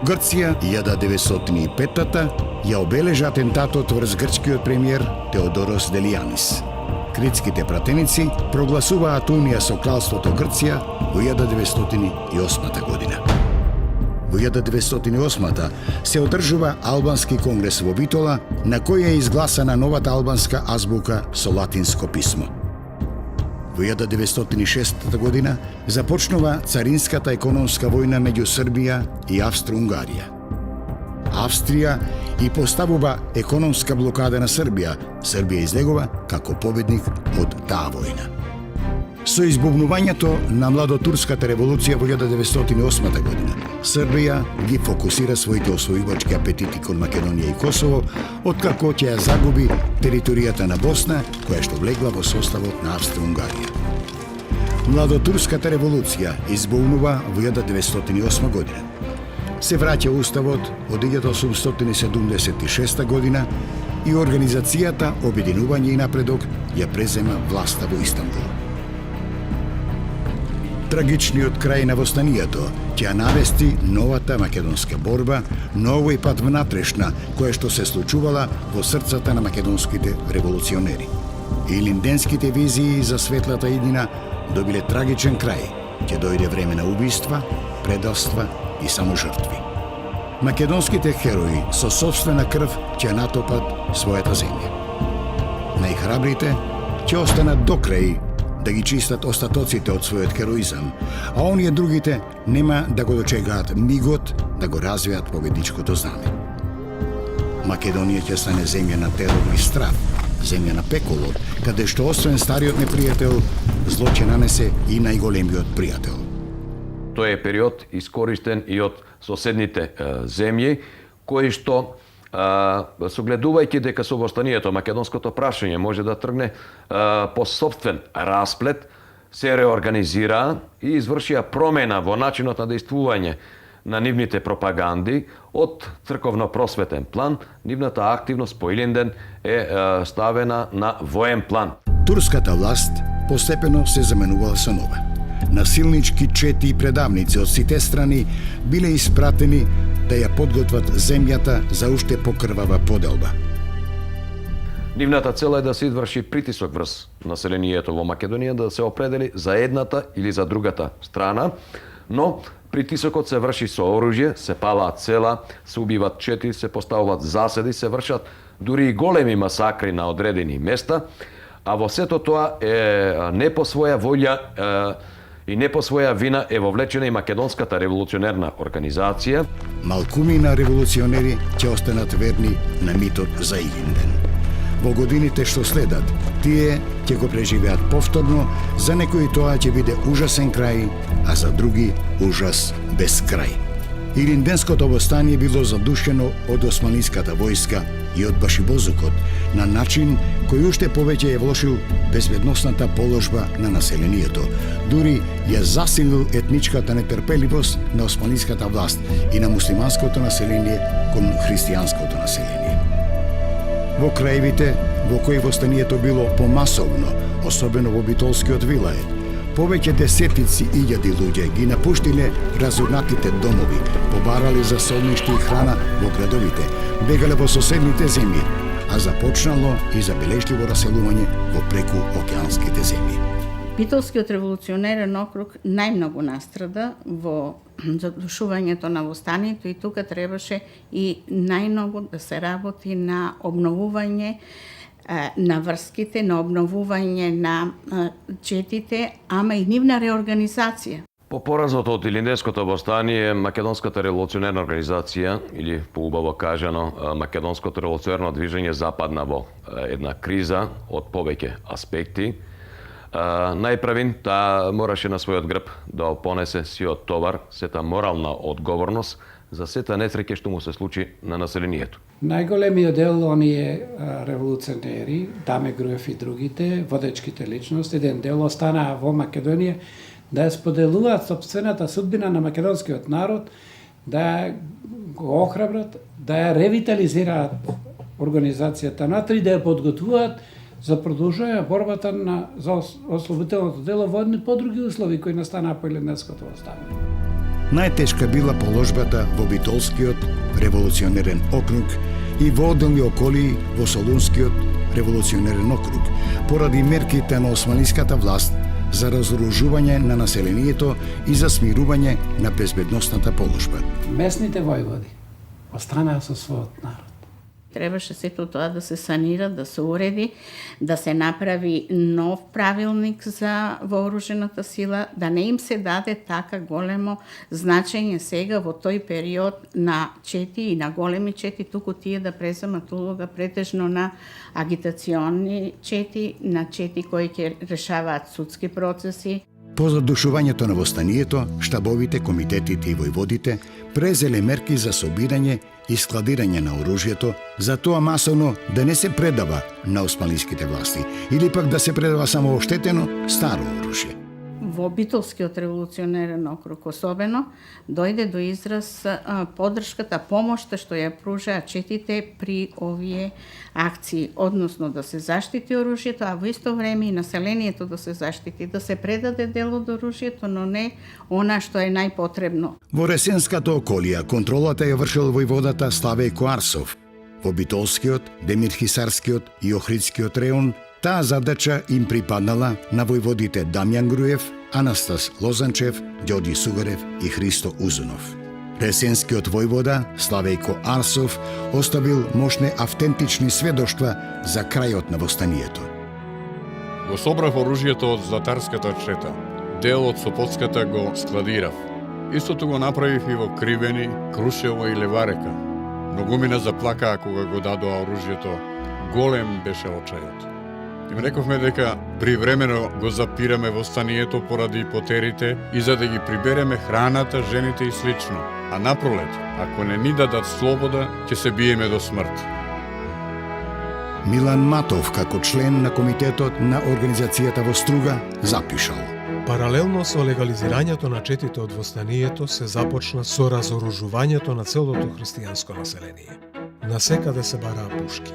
Грција 1905-та ја обележа атентатот врз грчкиот премиер Теодорос Делијанис. Критските пратеници прогласуваат унија со кралството Грција во 1908 година. Во 1908 се одржува Албански конгрес во Битола, на кој е изгласана новата албанска азбука со латинско писмо. Во 1906 година започнува царинската економска војна меѓу Србија и Австро-Унгарија. Австрија и поставува економска блокада на Србија. Србија излегува како победник од таа војна. Со избувнувањето на младотурската револуција во 1908 година, Србија ги фокусира своите освојувачки апетити кон Македонија и Косово, откако ќе ја загуби територијата на Босна, која што влегла во составот на Австро-Унгарија. Младотурската револуција избувнува во 1908 година. Се враќа уставот од 1876 година и организацијата Обединување и напредок ја презема власта во Истанбул. Трагичниот крај на востанието ќе ја навести новата македонска борба, но овој пат внатрешна, која што се случувала во срцата на македонските револуционери. Илинденските визии за светлата иднина добиле трагичен крај. Ќе дојде време на убиства, предавства и саможртви. Македонските херои со сопствена крв ќе натопат својата земја. Најхрабрите ќе останат до крај да ги чистат остатоците од својот хероизам, а оние другите нема да го дочекаат мигот да го развијат победничкото знаме. Македонија ќе стане земја на терор и страв, земја на пеколот, каде што освен стариот непријател, зло ќе нанесе и најголемиот пријател. Тој е период искористен и од соседните земји, кои што согледувајќи дека со востанието македонското прашање може да тргне по собствен расплет, се реорганизираа и извршија промена во начинот на действување на нивните пропаганди. Од црковно-просветен план, нивната активност по Илинден е ставена на воен план. Турската власт постепено се заменувала со нова. Насилнички чети и предавници од сите страни биле испратени да ја подготват земјата за уште покрвава поделба. Нивната цел е да се изврши притисок врз населението во Македонија да се определи за едната или за другата страна, но притисокот се врши со оружје, се палаат села, се убиват чети, се поставуваат заседи, се вршат дури и големи масакри на одредени места, а во сето тоа е не по своја волја и не по своја вина е вовлечена и македонската револуционерна организација. Малкумина револуционери ќе останат верни на митот за Илинден. Во годините што следат, тие ќе го преживеат повторно, за некои тоа ќе биде ужасен крај, а за други ужас без крај. Илинденското востание било задушено од османиската војска и од башибозукот на начин кој уште повеќе ја влошил безбедносната положба на населението. Дури ја засилил етничката нетрпеливост на османиската власт и на муслиманското население кон христијанското население. Во краевите во кои востанието било помасовно, особено во Битолскиот вилајет, повеќе десетици илјади луѓе ги напуштиле разурнатите домови, побарале за солниште и храна во градовите, бегале во соседните земји, а започнало и забележливо раселување во преку океанските земји. Битолскиот револуционерен округ најмногу настрада во задушувањето на востанието и тука требаше и најмногу да се работи на обновување на врските, на обновување на четите, ама и нивна реорганизација. По поразот од Илинденското востание, Македонската револуционерна организација, или поубаво кажано, Македонското револуционерно движење западна во една криза од повеќе аспекти. Најпрвин, таа мораше на својот грб да понесе сиот товар, сета морална одговорност за сета несреќа што му се случи на населението. Најголемиот дел оние револуционери, Даме Груев и другите, водечките личности, еден дел останаа во Македонија да ја споделуваат собствената судбина на македонскиот народ, да го охрабрат, да ја ревитализираат организацијата натри, да ја подготвуваат за продолжување борбата за ослободителното дело во едни подруги услови кои настанаа по Илинденското востание. Најтешка била положбата во Битолскиот револуционерен округ и во одделни околии во Солунскиот револуционерен округ, поради мерките на османлиската власт за разоружување на населението и за смирување на безбедносната положба. Местните војводи останаа со својот народ. Требаше сето тоа да се санира, да се уреди, да се направи нов правилник за вооружената сила, да не им се даде така големо значење сега во тој период на чети и на големи чети, туку тие да преземат улога претежно на агитационни чети, на чети кои ќе решаваат судски процеси. По задушувањето на востанието, штабовите, комитетите и војводите презеле мерки за собирање и складирање на оружјето, за тоа масовно да не се предава на османлиските власти или пак да се предава само оштетено старо оружје. Во Битолскиот револуционерен округ особено дојде до израз поддршката, помошта што ја пружаа четите при овие акции, односно да се заштити оружјето, а во исто време и населението да се заштити, да се предаде дел од оружјето, но не она што е најпотребно. Во Ресенската околија контролата ја вршил војводата Славејко Арсов. Во Битолскиот, Демирхисарскиот и Охридскиот реон таа задача им припаднала на војводите Дамјан Груев, Анастас Лозанчев, Ѓорѓи Сугарев и Христо Узунов. Ресенскиот војвода Славејко Арсов оставил мощни автентични сведоштва за крајот на востанието. Го собрав оружјето од златарската чета. Дел од Сопотската го складирав. Истото го направив и во Кривени, Крушево и Леварека. Многумина заплакаа кога го дадоа оружјето. Голем беше очајот. Им рековме дека привремено го запираме востанието поради потерите и за да ги прибереме храната, жените и слично. А напролет, ако не ни дадат слобода, ќе се биеме до смрт. Милан Матов, како член на комитетот на организацијата во Струга, запишал: Паралелно со легализирањето на четите од востанието се започна со разоружувањето на целото христијанско население. Насекаде се бараа пушки.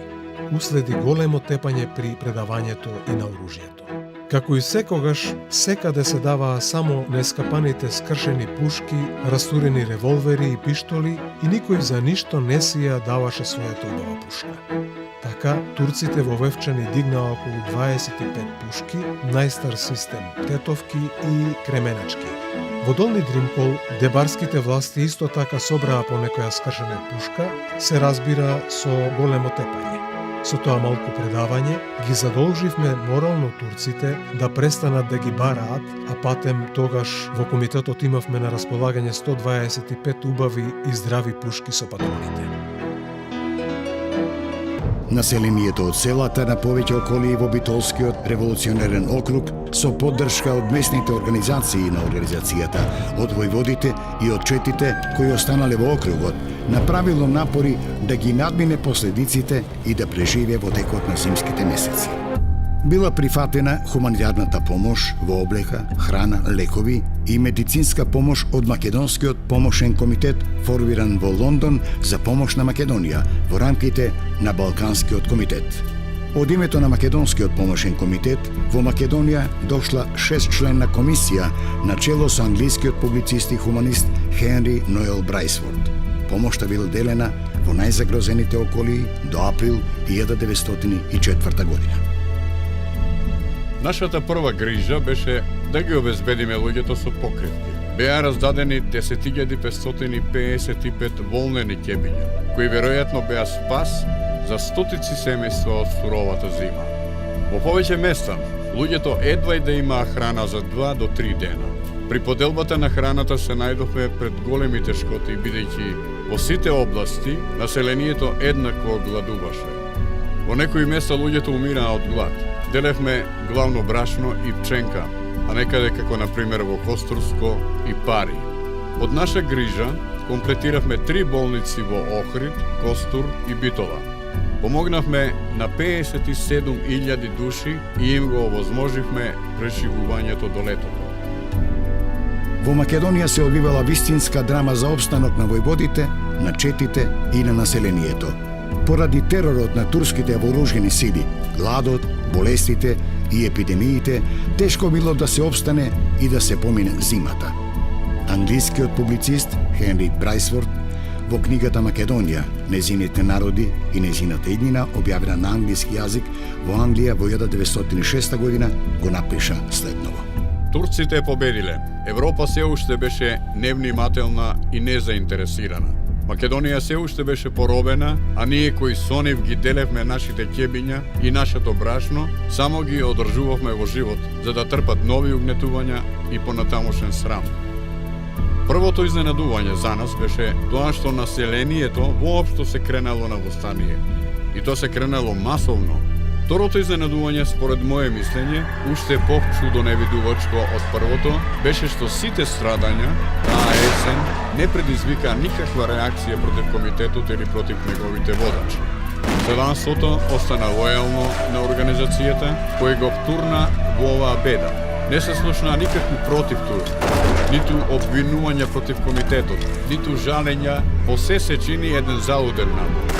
Уследи големо тепање при предавањето и на оружјето. Како и секогаш, секаде се даваа само неескапаните скршени пушки, растурени револвери и пиштоли и никој за ништо не си ја даваше својата убава пушка. Така, турците во Вевчани дигнаа околу 25 пушки, најстар систем тетовки и кременачки. Во Долни Дримкол, дебарските власти исто така собраа по некоја скршена пушка, се разбира со големо тепање. Со тоа малку предавање, ги задолживме морално турците да престанат да ги бараат, а патем тогаш во комитетот имавме на располагање 125 убави и здрави пушки со патроните. Населението од селата на повеќе околии во Битолскиот револуционерен округ со поддршка од местните организации на организацијата, од војводите и од четите кои останале во округот, направило напори да ги надмине последиците и да преживе во текот на зимските месеци. Била прифатена хуманитарната помош во облека, храна, лекови и медицинска помош од Македонскиот помошен комитет формиран во Лондон за помош на Македонија во рамките на Балканскиот комитет. Од името на Македонскиот помошен комитет во Македонија дошла 6-членна комисија на чело со англискиот публицист и хуманист Хенри Ноел Брайсворд. Помошта била делена во најзагрозените околии до април 1904 година. Нашата прва грижа беше да ги обезбедиме луѓето со покривки. Беа раздадени 10.555 волнени ќебиња, кои веројатно беа спас за стотици семејства од суровата зима. Во повеќе места, луѓето едва и да имаа храна за 2 до 3 дена. При поделбата на храната се најдовме пред големи тешкоти, бидејќи во сите области населението еднакво гладуваше. Во некои места луѓето умираа од глад. Делевме главно брашно и пченка, а некаде како например во Костурско и Пари. Од наша грижа комплетиравме 3 болници во Охрид, Костур и Битола. Помогнавме на 57.000 души и им го овозможивме преживувањето до летото. Во Македонија се одвивала вистинска драма за опстанок на војводите, на четите и на населението. Поради теророт на турските вооружени сили, гладот, болестите и епидемиите, тешко било да се опстане и да се помине зимата. Англискиот публицист Хенри Брайсворт во книгата Македонија, незините народи и незината иднина, објавена на англиски јазик во Англија во 1906 година, го напиша следново. Турците победиле. Европа се уште беше невнимателна и незаинтересирана. Македонија се уште беше поробена, а ние кои со нив ги делевме нашите ќебиња и нашето брашно, само ги одржувавме во живот, за да трпат нови угнетувања и понатамошен срам. Првото изненадување за нас беше тоа што населението воопшто се кренало на востание. И тоа се кренало масовно. Второто изненадување, според моје мислење, уште по-чудоневидувачко од првото, беше што сите страдања таа есен не предизвика никаква реакција против комитетот или против неговите водачи. Седанството остана лојално на организацијата кој го втурна во оваа беда. Не се слушна никакви противтур, ниту обвинувања против комитетот, ниту жалења, по се се чини еден залуден набор.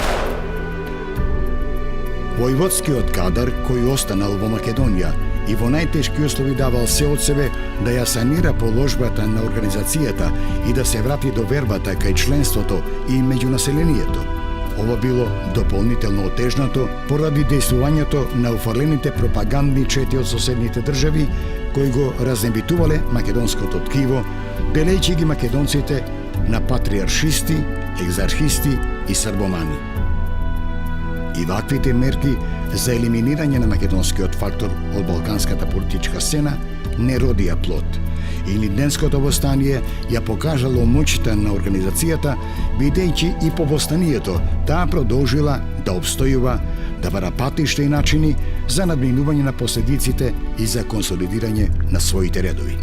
Војводскиот кадар кој останал во Македонија и во најтешки услови давал се од себе да ја санира положбата на организацијата и да се врати до вербата кај членството и меѓу населението. Ова било дополнително отежнато поради дејствувањето на уфарлените пропагандни чети од соседните држави кои го разнебитувале македонското ткиво, делејќи ги македонците на патриаршисти, екзархисти и србомани. И ваквите мерки за елиминирање на македонскиот фактор од балканската политичка сцена не родија плод. Или денското востание ја покажало моќта на организацијата, бидејќи и по востанието таа продолжила да обстојува, да бара патишта и начини за надминување на последиците и за консолидирање на своите редови.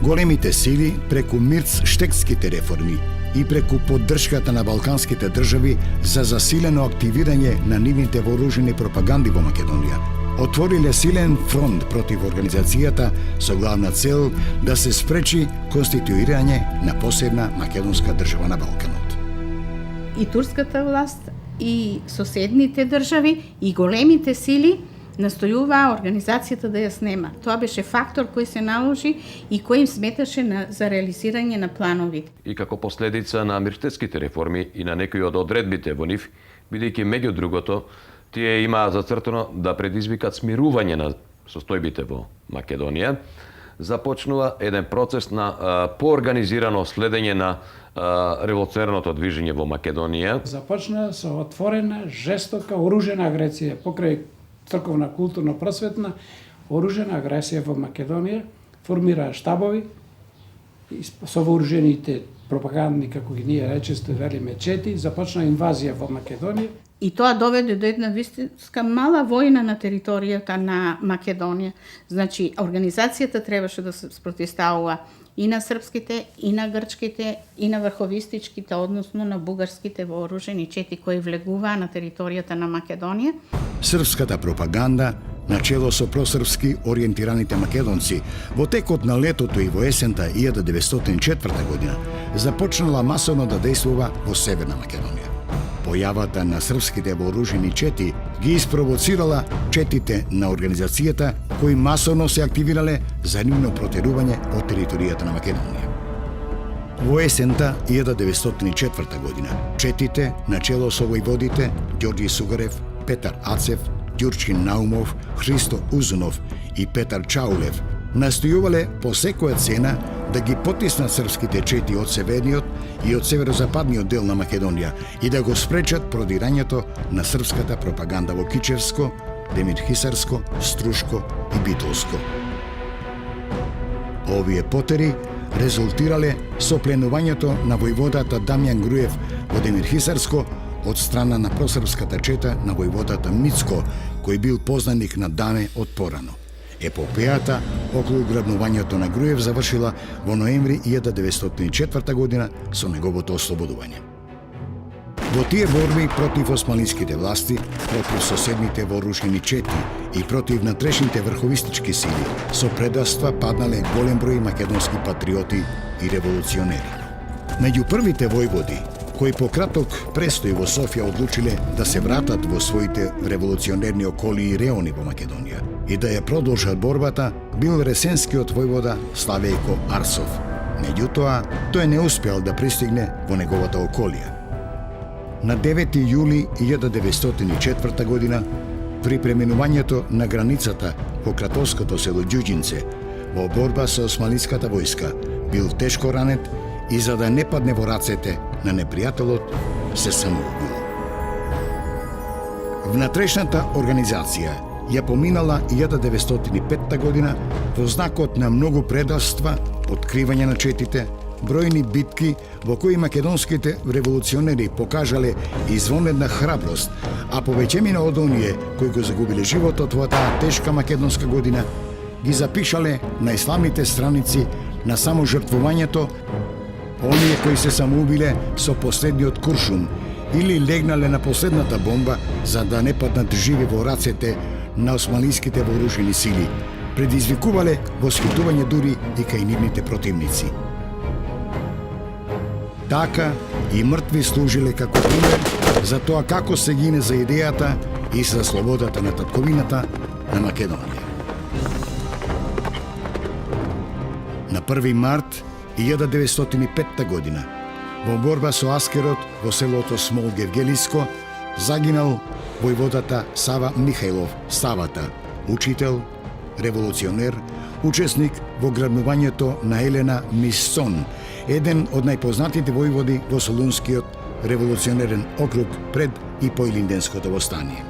Големите сили преку мирц-штекските реформи и преку поддршката на балканските држави за засилено активирање на нивните вооружени пропаганди во Македонија, отвориле силен фронт против организацијата со главна цел да се спречи конституирање на посебна македонска држава на Балканот. И турската власт, и соседните држави, и големите сили настојуваа организацијата да ја снема. Тоа беше фактор кој се наложи и кој им сметаше за реализирање на плановите. И како последица на мирштетските реформи и на некои од одредбите во нив, бидејќи меѓу другото, тие имаа зацртано да предизвикат смирување на состојбите во Македонија, започнува еден процес на поорганизирано следење на револуционерното движење во Македонија. Започна со отворена, жестока, оружена агресија покрај црковна, културна, просветна, оружена агресија во Македонија, формираа штабови со вооружените пропагандни, како ги ние речесте, велиме чети, започна инвазија во Македонија. И тоа доведе до една вистинска мала војна на територијата на Македонија. Значи, организацијата требаше да се спротивставува и на српските, и на грчките, и на врховистичките, односно на бугарските вооружени чети кои влегуваа на територијата на Македонија. Српската пропаганда, начело со просрпски ориентираните македонци, во текот на летото и во есента 1904 година, започнала масовно да действува во Северна Македонија. Појавата на српските вооружени чети ги испровоцирала четите на организацијата кои масовно се активирале за нивно протерување од територијата на Македонија. Во есента 1904 година, четите, начело со војводите Ѓорѓи Сугарев, Петар Ацев, Ѓурчин Наумов, Христо Узунов и Петар Чаулев, настојувале по секоја цена да ги потиснат српските чети од северниот и од северозападниот дел на Македонија и да го спречат продирањето на српската пропаганда во Кичевско, Демирхисарско, Струшко и Битолско. Овие потери резултирале со пленувањето на војводата Дамјан Груев во Демирхисарско од страна на просрпската чета на војводата Мицко, кој бил познаник на Даме од порано. Епопејата околу грабнувањето на Груев завршила во ноември 1904 година со неговото ослободување. Во тие борби против османлиските власти, против соседните вооружени чети и против натрешните врховистички сили, со предавства паднале голем број македонски патриоти и револуционери. Меѓу првите војводи кои по краток престој во Софија одлучиле да се вратат во своите револуционерни околи и реони во Македонија и да ја продолжат борбата, бил ресенскиот војвода Славејко Арсов. Меѓутоа, тој не успеал да пристигне во неговата околија. На 9. јули 1904 година, при преминувањето на границата во кратовското село Ѓуѓинце, во борба со османлиската војска, бил тешко ранет и за да не падне во рацете на непријателот, се самоубил. Внатрешната организација ја поминала 1905 година во знакот на многу предавства, откривање на четите, бројни битки во кои македонските револуционери покажале извонредна храброст, а повеќемина од оние кои го загубиле животот во таа тешка македонска година, ги запишале на исламните страници на саможртвувањето, оние кои се самоубиле со последниот куршум или легнале на последната бомба за да не паднат живи во рацете на османлиските вооружени сили, предизвикувале восхитување дури и кај нивните противници. Така и мртви служиле како пример за тоа како се гине за идејата и за слободата на татковината на Македонија. На 1. март 1905 година, во борба со Аскерот во селото Смол Гевгелиско, загинал војводата Сава Михајлов Савата, учител, револуционер, учесник во грабнувањето на Елена Миссон, еден од најпознатите војводи во Солунскиот револуционерен округ пред и по Илинденското востание.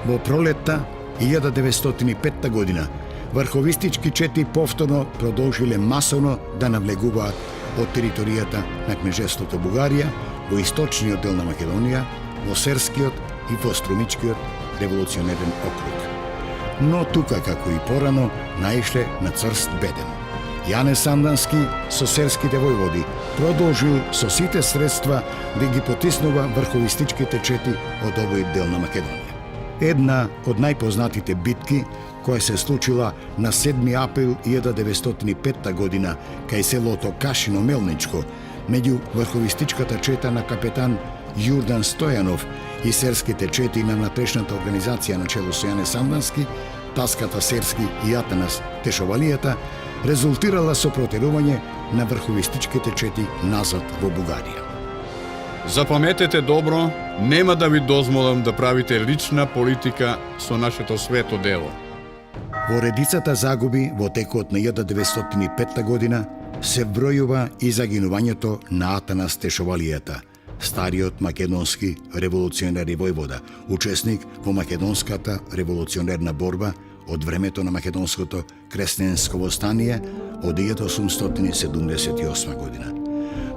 Во пролетта 1905 година, врховистички чети повторно продолжиле масовно да навлегуваат од територијата на кнежеството Бугарија во источниот дел на Македонија, во Серскиот и во Струмичкиот револуционерен округ. Но тука, како и порано, наишле на црст беден. Јане Сандански со серските војводи продолжил со сите средства да ги потиснува врховистичките чети од овој дел на Македонија. Една од најпознатите битки, која се случила на 7. април 1905 година кај селото Кашино Мелничко, меѓу врховистичката чета на капетан Јурдан Стојанов и серските чети на внатрешната организација на чело со Јане Сандански, Таската Серски и Атанас Тешовалијата, резултирала со протерување на врховистичките чети назад во Бугарија. Запаметете добро, нема да ви дозволам да правите лична политика со нашето свето дело. Во редицата загуби во текот на 1905 година се бројува и загинувањето на Атанас Тешовалијата, стариот македонски револуционер и војвода, учесник во македонската револуционерна борба од времето на македонското крестенско востание од 1878 година.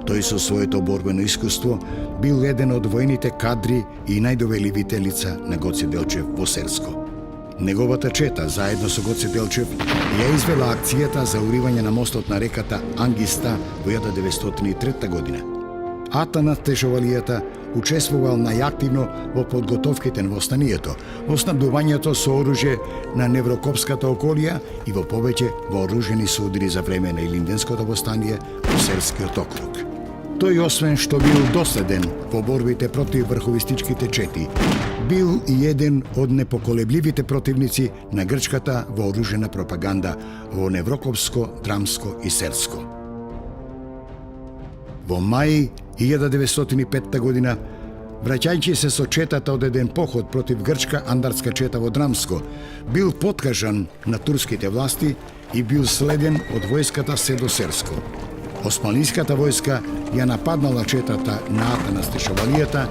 Тој со своето борбено искуство бил еден од војните кадри и најдовеливите лица на Гоце Делчев во Серско. Неговата чета, заедно со Гоце Делчев, ја извела акцијата за уривање на мостот на реката Ангиста во 1903 година. Атанас Тешовалијата учествувал најактивно во подготовките на востанието, во снабдувањето со оружје на Неврокопската околија и во повеќе вооружени судри за време на Илинденското востание во Серскиот округ. Тој, освен што бил доследен во борбите против врховистичките чети, бил и еден од непоколебливите противници на грчката вооружена пропаганда во Неврокопско, Драмско и Серско. Во мај 1905 година, враќајќи се со четата од еден поход против грчка андарска чета во Драмско, бил подкажан на турските власти и бил следен од војската се до Серско. Османлиската војска ја нападнала четата на Атанас Тешовалијата,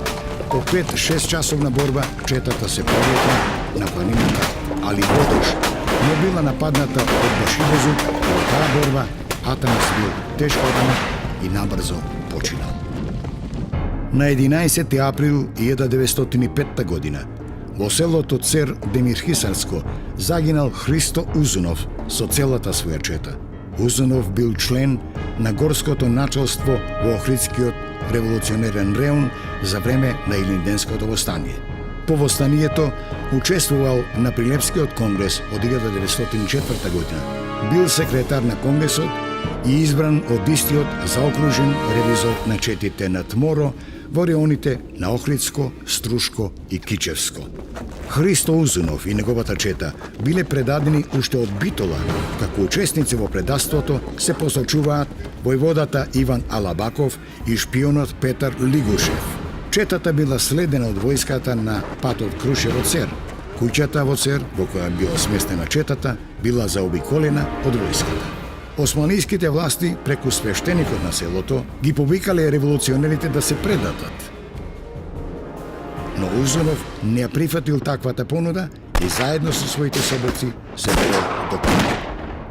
по 5-6 часовна борба четата се повлекла на планината Алибодош, но била нападната од Башибозу, во таа борба Атанас бил тешко ранет и набрзо починал. На 11. април 1905 година во селото Цер Демирхисарско загинал Христо Узунов со целата своја чета. Узунов бил член на горското началство во Охридскиот револуционерен реон за време на Илинденското востание. По востанието учествувал на Прилепскиот конгрес од 1904 година. Бил секретар на конгресот и избран од истиот заокружен ревизор на четите на Тморо во реоните на Охридско, Струшко и Кичевско. Христо Узунов и неговата чета биле предадени уште од Битола, како учесници во предаството се посочуваат војводата Иван Алабаков и шпионот Петар Лигушев. Четата била следена од војската на патот Крушево-Цер. Куќата во Цер, во која била сместена четата, била заобиколена од војската. Османиските власти, преку свештеникот на селото, ги повикале револуционерите да се предадат. Но Узунов не ја прифатил таквата понуда и заедно со своите соборци се бере до Куќа.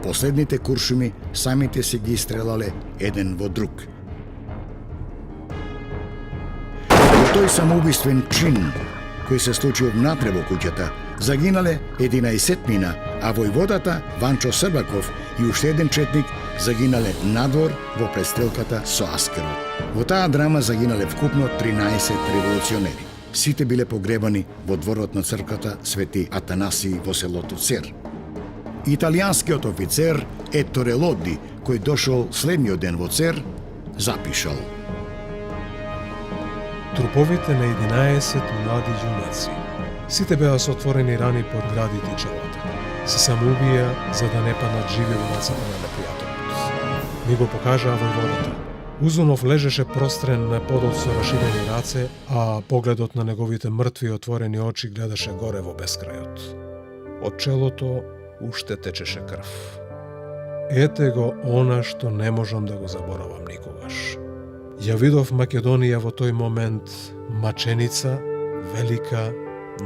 Последните куршуми самите се ги стрелале еден во друг. Во тој самоубиствен чин, кој се случил внатре во куќата, загинале 11-мина, а војводата Ванчо Србаков и уште еден четник загинале надвор во престрелката со Аскерот. Во таа драма загинале вкупно 13 револуционери. Сите биле погребани во дворот на црквата Свети Атанасии во селото Цер. Италијанскиот офицер Етторе Лоди, кој дошол следниот ден во Цер, запишал: Труповите на 11 млади ѓунаци. Сите беа со отворени рани под градите и челата. Се самоубија за да не паднат живи во рацете на непријателот. Ми го покажаа војводата. Узунов лежеше прострен на подот со раширени раце, а погледот на неговите мртви отворени очи гледаше горе во бескрајот. Од челото уште течеше крв. Ете го она што не можам да го заборавам никогаш. Ја видов Македонија во тој момент маченица, велика,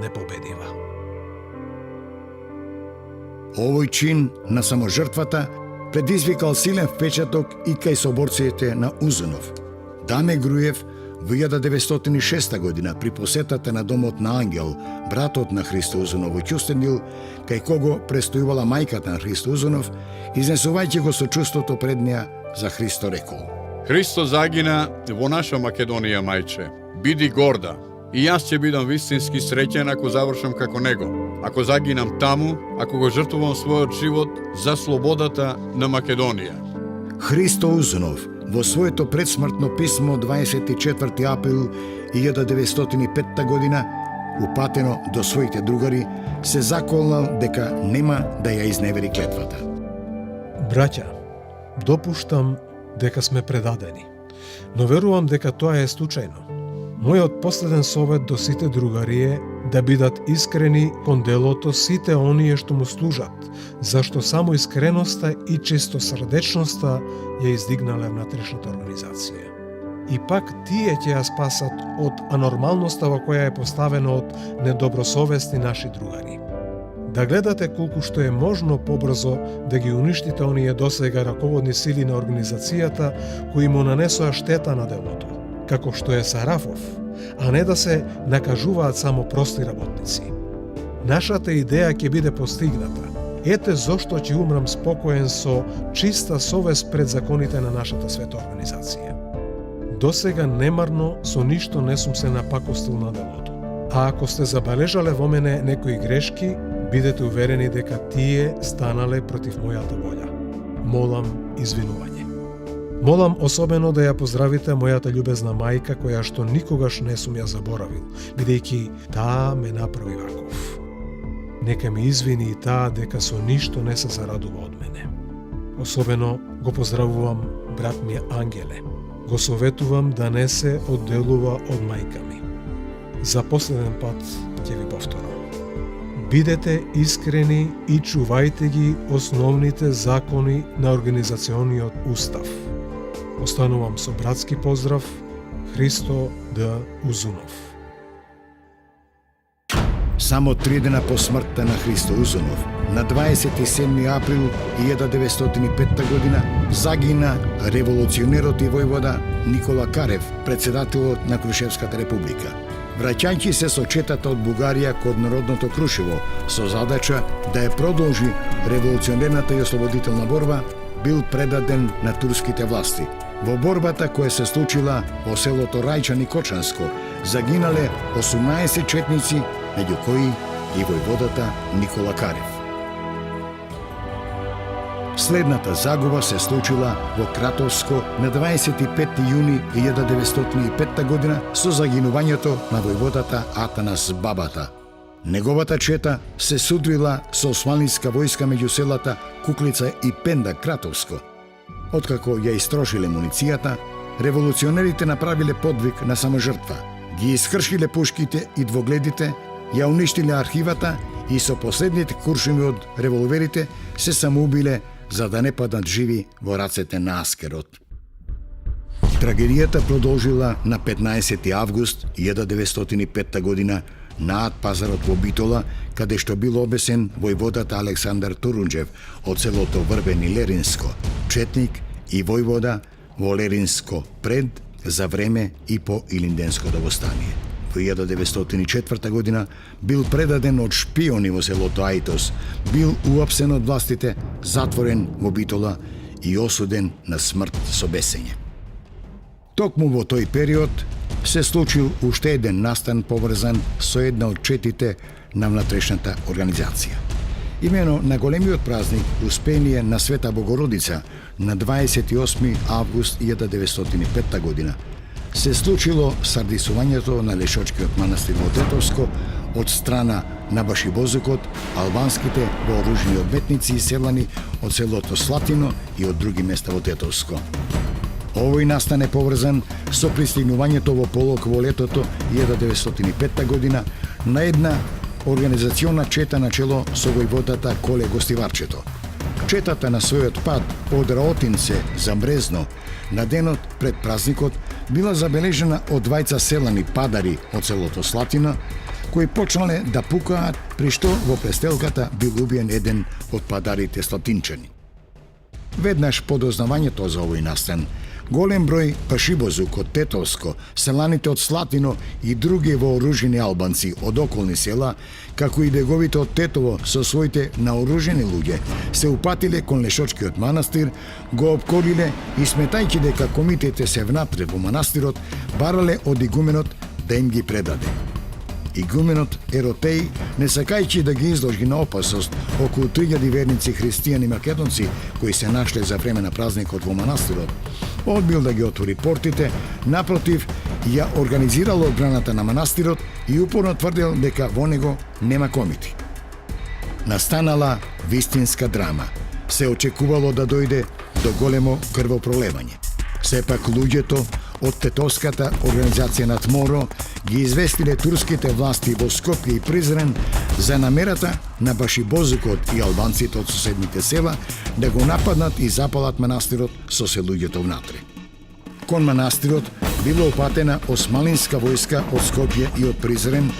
непобедива. Овој чин на саможртвата предизвикал силен впечаток и кај соборците на Узунов. Даме Груев во 1906 година при посетата на домот на Ангел, братот на Христо Узунов во Ќустендил, кај кого престојувала мајката на Христо Узунов, изнесувајќи го со чувството пред неа, за Христо рекол: Христо загина во наша Македонија, мајче. Биди горда. И јас ќе бидам вистински среќен ако завршам како него. Ако загинам таму, ако го жртвувам својот живот за слободата на Македонија. Христо Узунов во своето предсмртно писмо 24 април 1905 година, упатено до своите другари, се заколнал дека нема да ја изневери клетвата. Браќа, допуштам дека сме предадени, но верувам дека тоа е случајно. Мојот последен совет до сите другари е да бидат искрени кон делото сите оние што му служат, зашто само искреноста и чистосрдечноста ја издигнале внатрешната организација. И пак тие ќе ја спасат од анормалноста во која е поставена од недобросовесни наши другари. Да гледате колку што е можно побрзо да ги уништите оние досега раководни сили на организацијата кои му нанесоа штета на делото, како што е Сарафов, а не да се накажуваат само прости работници. Нашата идеја ќе биде постигната. Ете зошто ќе умрам спокоен со чиста совест пред законите на нашата света организација. Досега немарно со ништо не сум се напакостил на делото. А ако сте забележале во мене некои грешки, бидете уверени дека тие станале против мојата волја. Молам извинување. Молам особено да ја поздравите мојата љубезна мајка, која што никогаш не сум ја заборавил, бидејќи таа ме направи ваков. Нека ми извини и таа дека со ништо не се зарадува од мене. Особено го поздравувам брат ми Ангеле. Го советувам да не се одделува од мајка ми. За последен пат ќе ви повторам. Бидете искрени и чувајте ги основните закони на организациониот устав. Останувам со братски поздрав, Христо Д. Узунов. Само 3 дена по смртта на Христо Узунов, на 27 април 1905 година, загина револуционерот и војвода Никола Карев, председателот на Крушевската република. Враќајќи се со четата од Бугарија код Народното Крушево, со задача да ја продолжи револуционерната и ослободителна борба, бил предаден на турските власти. Во борбата која се случила во селото Рајчан и Кочанско, загинале 18 четници, меѓу кои и војводата Никола Карев. Следната загуба се случила во Кратовско на 25 јуни 1905 година со загинувањето на војводата Атанас Бабата. Неговата чета се судрила со османлиска војска меѓу селата Куклица и Пенда Кратовско. Откако ја истрошиле муницијата, револуционерите направиле подвиг на саможртва. Ги искршиле пушките и двогледите, ја уништиле архивата и со последните куршуми од револверите се самоубиле за да не паднат живи во рацете на аскерот. Трагедијата продолжила на 15 август 1905 година над пазарот во Битола, каде што бил обесен војводата Александар Турунџев од селото Врбен и Леринско, четник и војвода во Леринско пред, за време и по Илинденското востание. Во 1904 година бил предаден од шпиони во селото Ајтос, бил уапсен од властите, затворен во Битола и осуден на смрт со бесење. Токму во тој период се случил уште еден настан поврзан со една од четите на внатрешната организација. Имено на големиот празник Успение на Света Богородица на 28 август 1905 година се случило сардисувањето на Лешочкиот манастир во Тетовско од страна на Башибозукот, албанските вооружени одметници и селани од селото Слатино и од други места во Тетовско. Овој настан е поврзан со пристигнувањето во Полок во летото 1905 година на една организациона чета на чело со војводата Коле Гостиварчето. Четата на својот пат од Раотинце за Брезно на денот пред празникот била забележена од двајца селани падари од селото Слатина, кои почнале да пукаат, при што во престелката бил убиен еден од падарите слатинчани. Веднаш по дознавањето за овој настан, голем број Пашибозук од Тетовско, селаните од Слатино и други вооружени албанци од околни села, како и деговите од Тетово со своите наоружени луѓе, се упатиле кон Лешочкиот манастир, го опколиле и сметајќи дека комитете се внатре во манастирот, барале од игуменот да им ги предаде. Игуменот Еротеј, не сакајќи да ги изложи на опасност околу 3000 верници христијани македонци кои се нашле за време на празникот во манастирот, одбил да ги отвори портите, напротив, ја организирал одбраната на манастирот и упорно тврдел дека во него нема комити. Настанала вистинска драма. Се очекувало да дојде до големо крвопролевање. Сепак луѓето од Тетовската организација на Тморо ги известиле турските власти во Скопје и Призрен за намерата на Башибозукот и албанците од соседните села да го нападнат и запалат манастирот со се луѓето внатре. Кон манастирот била упатена османлинска војска од Скопје и од Призрен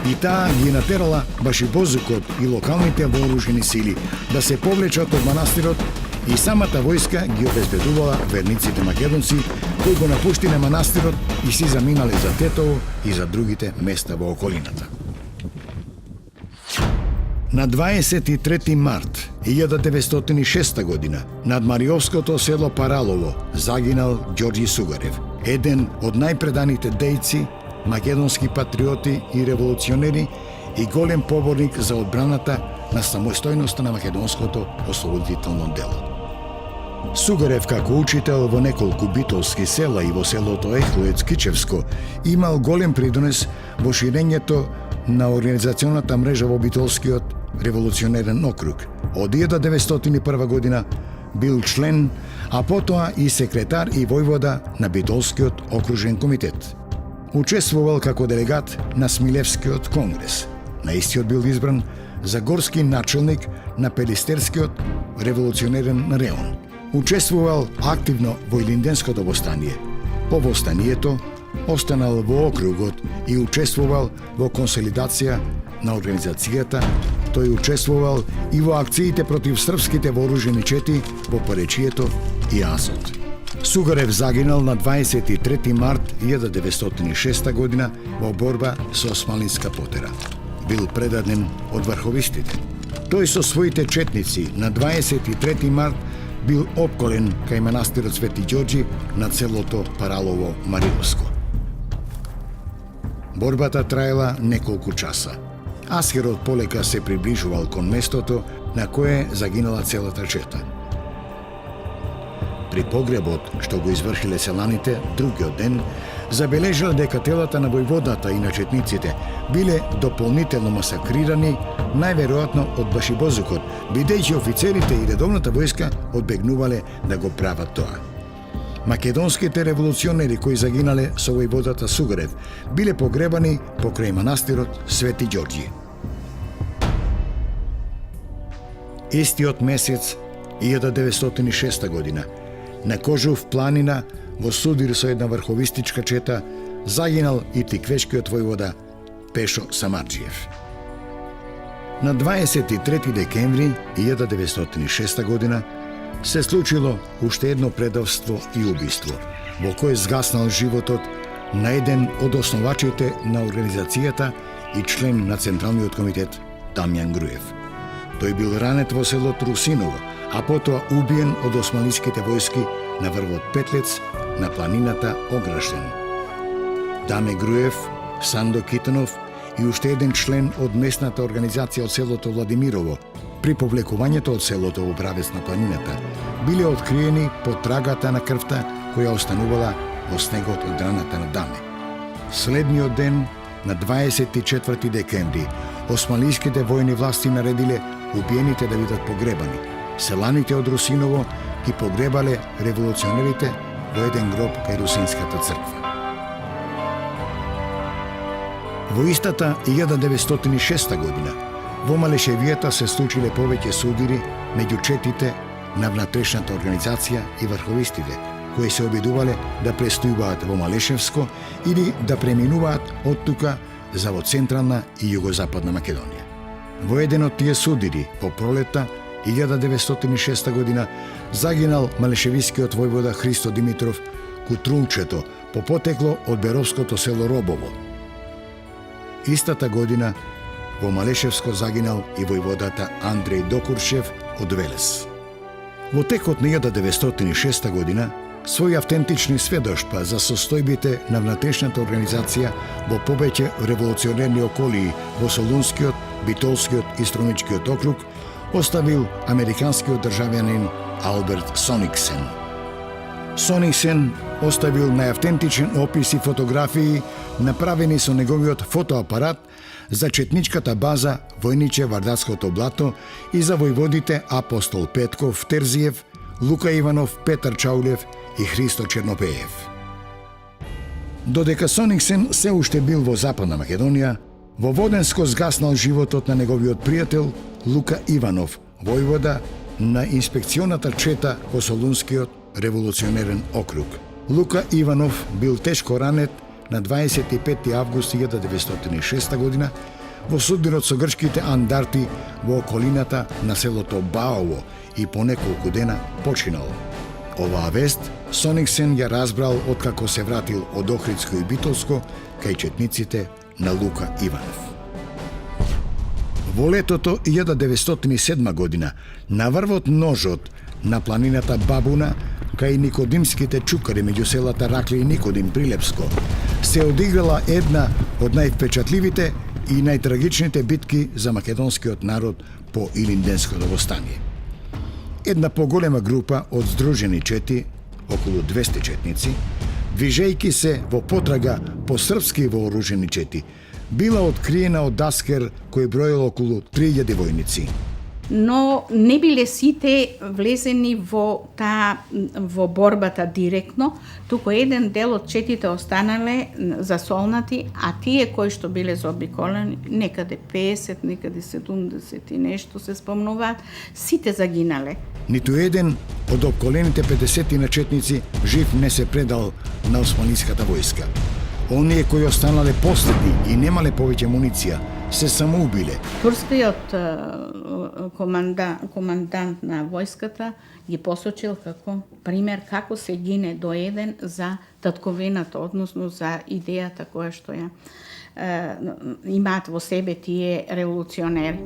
и таа ги натерала Башибозукот и локалните вооружени сили да се повлечат од манастирот и самата војска ги обезбедувала верниците македонци кои го напуштиле манастирот и си заминале за Тетово и за другите места во околината. На 23 март 1906 година над Мариовското село Паралово загинал Ѓорѓи Сугарев, еден од најпреданите дејци, македонски патриоти и револуционери и голем поборник за одбраната на самостојноста на македонското ослободително дело. Сугарев како учител во неколку битолски села и во селото Ехлоец Кичевско имал голем придонес во ширењето на организационата мрежа во битолскиот револуционерен округ. Од 1901 година бил член, а потоа и секретар и војвода на битолскиот окружен комитет. Учествувал како делегат на Смилевскиот конгрес. На истиот бил избран за горски начелник на Пелистерскиот револуционерен реон. Учествувал активно во Илинденското востание. По востанието останал во округот и учествувал во консолидација на организацијата. Тој учествувал и во акциите против српските вооружени чети во Поречието и Азот. Сугарев загинал на 23 март 1906 година во борба со османлинска потера. Бил предаден од врховистите. Тој со своите четници на 23 март бил опколен кај манастирот Свети Ѓорѓи на селото Паралово Мариновско. Борбата траела неколку часа. Аскерот полека се приближувал кон местото на кое загинала целата чета. При погребот што го извршиле селаните другиот ден, забележале дека телата на војводата и на четниците биле дополнително масакрирани, најверојатно од башибозукот, бидејќи офицерите и редовната војска одбегнувале да го прават тоа. Македонските револуционери кои загинале со војводата Сугарев биле погребани покрај манастирот Свети Ѓорѓи. Истиот месец 1906 година на Кожув планина во судир со една врховистичка чета загинал и тиквешкиот војвода Пешо Самарџиев. На 23 декември 1906 година се случило уште едно предавство и убиство, во кој згаснал животот на еден од основачите на организацијата и член на Централниот комитет Дамјан Груев. Тој бил ранет во село Русиново, а потоа убиен од османлиските војски на врвот Петлец на планината Ограштен. Даме Груев, Сандо Китанов и уште еден член од местната организација од селото Владимирово, при повлекувањето од селото во правец на планината, биле откриени по трагата на крвта која останувала во снегот од раната на Даме. Следниот ден, на 24 декември, османлиските војни власти наредиле убиените да бидат погребани. Селаните од Русиново ги погребале револуционерите во еден гроб кај Русинската црква. Во истата 1906 година во Малешевијата се случиле повеќе судири меѓу четите на внатрешната организација и врховистите, кои се обидувале да престојуваат во Малешевско или да преминуваат од тука за во Централна и Југозападна Македонија. Во еден од тие судири, во пролета 1906 година, загинал малешевискиот војвода Христо Димитров Кутрунчето по потекло од Беровското село Робово. Истата година во Малешевско загинал и војводата Андреј Докуршев од Велес. Во текот на 1906 година, своји автентични сведоштва за состојбите на внатрешната организација во повеќе револуционерни околии во Солунскиот, Битолскиот и Струмичкиот округ оставил американскиот државјанин Алберт Сониксен. Сониксен оставил најавтентичен опис и фотографии направени со неговиот фотоапарат за четничката база Војниче Вардатското блато и за војводите Апостол Петков Терзиев, Лука Иванов, Петар Чаулев и Христо Чернопеев. Додека Сониксен се уште бил во Западна Македонија, во Воденско згаснал животот на неговиот пријател Лука Иванов, војвода на инспекционата чета во Солунскиот револуционерен округ. Лука Иванов бил тешко ранет на 25 август 1906 година во судирот со грчките андарти во околината на селото Баово и по неколку дена починал. Оваа вест Сониксен ја разбрал откако се вратил од Охридско и Битолско кај четниците на Лука Иванов. Во летото 1907 година на врвот Ножот на планината Бабуна кај никодимските чукари меѓу селата Ракле и Никодим Прилепско се одиграла една од највпечатливите и најтрагичните битки за македонскиот народ по Илинденското востание. Една поголема група од здружени чети, околу 200 четници, движејќи се во потрага по српски вооружени чети, била откриена од Даскер кој броил околу 3000 војници. Но не биле сите влезени во борбата директно, туку еден дел од четите останале засолнати, а тие кои што биле заобиколени, некаде 50, некаде 70 и нешто се спомнуваат, сите загинале. Ниту еден од обколените 50 на четници жив не се предал на османлиската војска. Оние кои останале последни и немале повеќе муниција, се самоубиле. Турскиот командант на војската ги посочил како пример како се гине до еден за татковината, односно за идејата која што ја имаат во себе тие револуционери.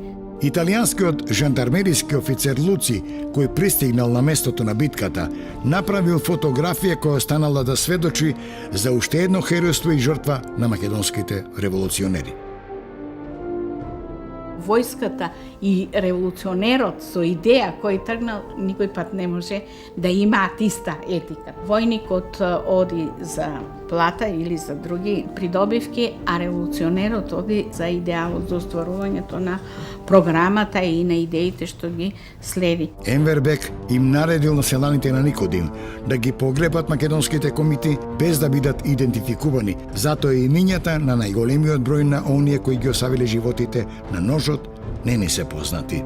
Италијанскиот жандармериски офицер Луци, кој пристигнал на местото на битката, направил фотографија која останала да сведочи за уште едно херојство и жртва на македонските револуционери. војската и револуционерот со идеја кој тргнал, никој пат не може да имаат иста етика. Војникот оди за плата или за други придобивки, а револуционерот оди за идеалот, за остварувањето на програмата и на идеите што ги следи. Енвер Бек им наредил на селаните на Никодим да ги погребат македонските комити без да бидат идентификувани. Затоа и имињата на најголемиот број на оние кои ги оставиле животите на ножот не се познати.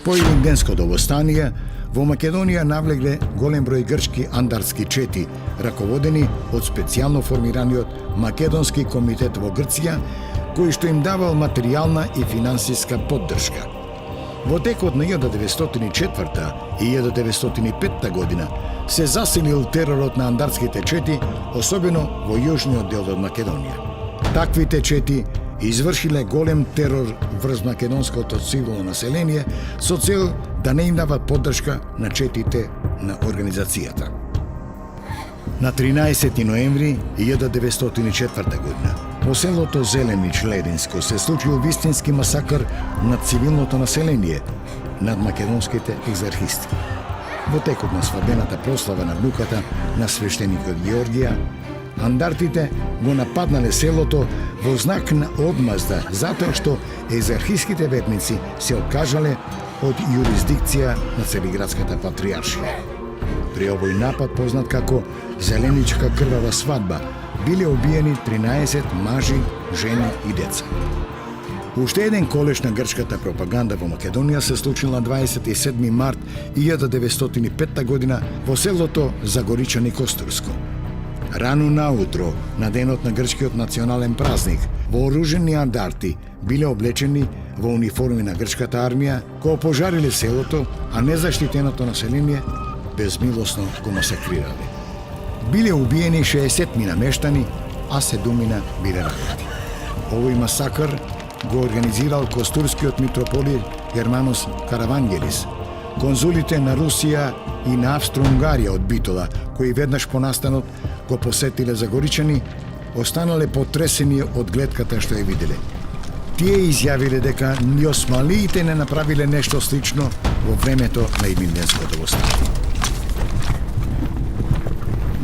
По Илинденското востание, во Македонија навлегле голем број грчки андарски чети, раководени од специјално формираниот Македонски комитет во Грција, кој што им давал материјална и финансиска поддршка. Во текот на 1904 и 1905 година се засилил теророт на андарските чети, особено во јужниот дел од Македонија. Таквите чети извршиле голем терор врз македонското цивилно население со цел да не им дават поддршка на четите на организацијата. На 13 ноември 1904 година во селото Зеленич Лединско се случил вистински масакр над цивилното население, над македонските екзархисти. Во текот на свадбената прослава на внуката на свештеникот Георгија, андартите го нападнале селото во знак на одмазда, затоа што екзархиските ветници се откажале од јурисдикција на Цариградската патријаршија. При овој напад, познат како Зеленичка крвава свадба, биле убиени 13 мажи, жени и деца. Уште еден колеш на грчката пропаганда во Македонија се случил на 27 март 1905 година во селото Загоричани Костурско. Рано наутро, на денот на грчкиот национален празник, вооружени андарти биле облечени во униформи на грчката армија, кои пожариле селото, а незаштитеното население безмилосно го масакрирале. Биле убиени 60 намештани, а 7 биле ранети. Овој масакр го организирал костурскиот митрополит Германос Каравангелис. Конзулите на Русија и на Австро-Унгарија од Битола, кои веднаш по настанот го посетиле Загоричани, останале потресени од гледката што ја виделе. Тие изјавиле дека ни осмалиите не направиле нешто слично во времето на Илинденското востание.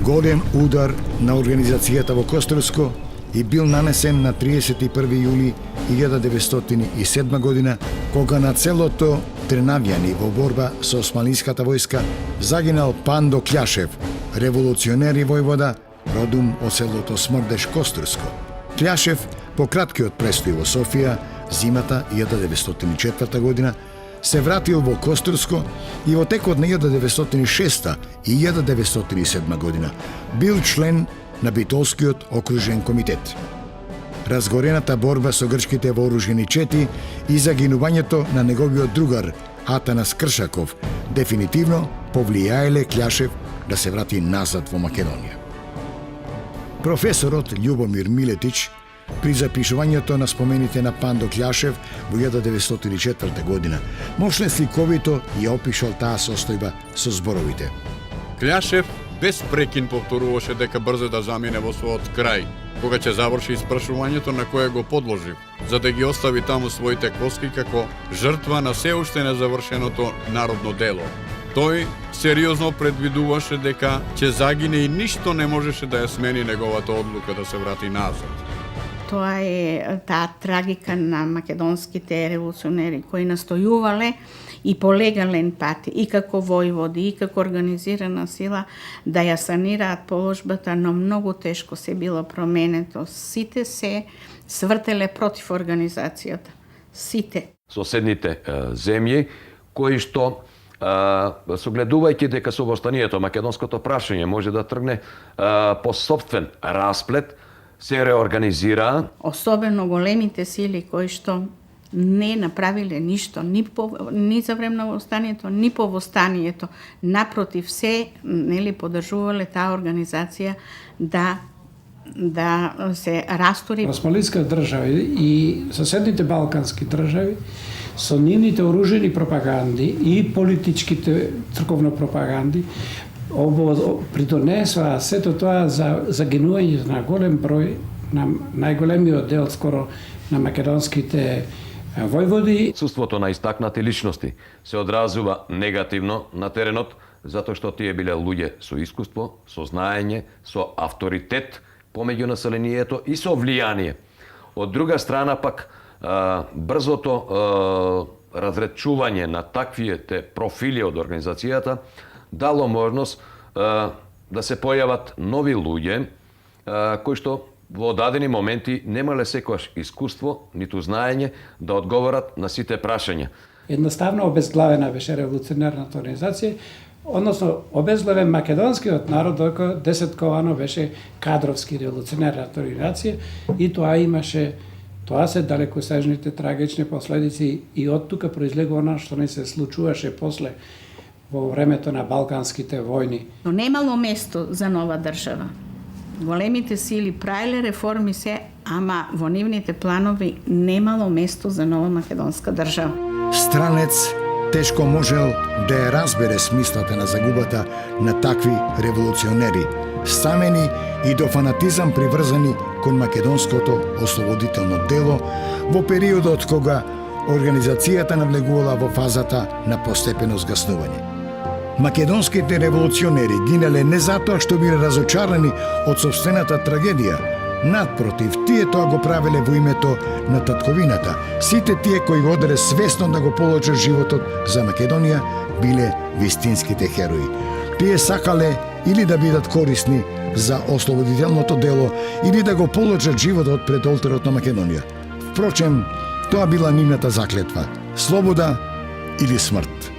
Голем удар на организацијата во Костурско и бил нанесен на 31 јули 1907 година, кога на целото Тренавјани во борба со османлиската војска загинал Пандо Кљашев, револуционер и војвода, родом од селото Смрдеш Костурско. Кљашев по краткиот престој во Софија, зимата 1904 година, се вратил во Костурско и во текот на 1906 и 1907 година бил член на Битолскиот окружен комитет. Разгорената борба со грчките вооружени чети и загинувањето на неговиот другар Атанас Кршаков дефинитивно повлијаеле Кљашев да се врати назад во Македонија. Професорот Љубомир Милетич при запишувањето на спомените на Пандо Кљашев во 1904 година мощно сликовито ја опишал таа состојба со зборовите. Кљашев без прекин повторуваше дека брзо да замине во својот крај, кога ќе заврши испрашувањето на кое го подложив, за да ги остави таму своите коски како жртва на се уште незавршеното народно дело. Тој сериозно предвидуваше дека ќе загине и ништо не можеше да ја смени неговата одлука да се врати назад. Тоа е таа трагика на македонските револуционери кои настојувале и по легален пат, и како војводи, и како организирана сила, да ја санираат положбата, но многу тешко се било променето. Сите се свртеле против организацијата. Сите. Соседните земји, кои што согледувајќи дека со востанието македонското прашање може да тргне по собствен расплет, се реорганизираа. Особено големите сили кои што не направиле ништо, ни за време на востанието, ни по востанието. Напротив, се поддржувале таа организација да се растури. Османлиска држави и соседните балкански држави со нивните оружени пропаганди и политичките црковно пропаганди придонесоа сето тоа за загинување на голем број, на најголемиот дел, скоро на македонските војводи. Отсуството на истакнати личности се одразува негативно на теренот, затоа што тие биле луѓе со искуство, со знаење, со авторитет помеѓу населението и со влијание. Од друга страна пак, брзото разречување на таквите профили од организацијата дало можност да се појават нови луѓе кои што во дадени моменти немале секојаш искуство, ниту знаење да одговорат на сите прашања. Едноставно обезглавена беше револуционерната организација, односно обезглавен македонскиот народ, докато десетковано беше кадровски револуционерната организација и тоа се далекосежните трагични последици и од тука произлегува она што не се случуваше после во времето на балканските војни. Но немало место за нова држава. Големите сили правиле реформи се, ама во нивните планови немало место за нова македонска држава. Странец тешко можел да ја разбере смислата на загубата на такви револуционери, стамени и до фанатизам приврзани кон македонското ослободително дело во периодот кога организацијата навлегувала во фазата на постепено згаснување. Македонските револуционери гинале не затоа што биле разочарани од собствената трагедија. Надпротив, тие тоа го правеле во името на татковината. Сите тие кои одере свесно да го положат животот за Македонија биле вистинските херои. Тие сакале или да бидат корисни за ослободителното дело, или да го положат животот пред олтарот на Македонија. Впрочем, тоа била нивната заклетва – слобода или смрт.